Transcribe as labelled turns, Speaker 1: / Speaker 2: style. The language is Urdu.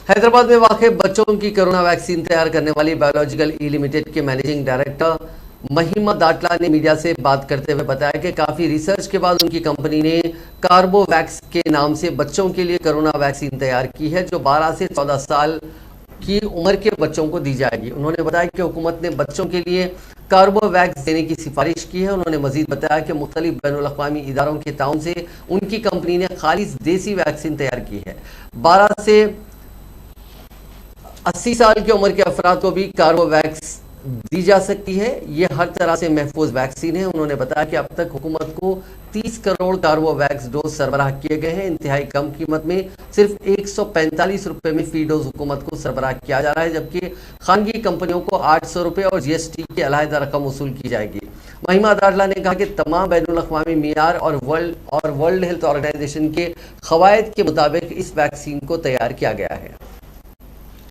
Speaker 1: حیدرآباد میں واقع بچوں کی کرونا ویکسین تیار کرنے والی بایولوجیکل ای لمیٹڈ کے مینیجنگ ڈائریکٹر مہیما داٹلا نے میڈیا سے بات کرتے ہوئے بتایا کہ کافی ریسرچ کے بعد ان کی کمپنی نے کاربو ویکس کے نام سے بچوں کے لیے کرونا ویکسین تیار کی ہے جو 12 سے 14 سال کی عمر کے بچوں کو دی جائے گی۔ انہوں نے بتایا کہ حکومت نے بچوں کے لیے کاربو ویکس دینے کی سفارش کی ہے۔ انہوں نے مزید بتایا کہ مختلف بین الاقوامی اداروں کے تعاون سے ان کی کمپنی نے خالص دیسی ویکسین تیار کی ہے۔ 12 سے 80 سال کی عمر کے افراد کو بھی کاربو ویکس دی جا سکتی ہے۔ یہ ہر طرح سے محفوظ ویکسین ہے۔ انہوں نے بتایا کہ اب تک حکومت کو 30 کروڑ کاربو ویکس ڈوز سربراہ کیے گئے ہیں۔ انتہائی کم قیمت میں صرف 145 روپے میں فی ڈوز حکومت کو سربراہ کیا جا رہا ہے، جبکہ خانگی کمپنیوں کو 800 روپے اور جی ایس ٹی کی علیحدہ رقم وصول کی جائے گی۔ مہیما داٹلا نے کہا کہ تمام بین الاقوامی معیار اور ورلڈ ہیلتھ آرگنائزیشن کے قواعد کے مطابق اس ویکسین کو تیار کیا گیا ہے۔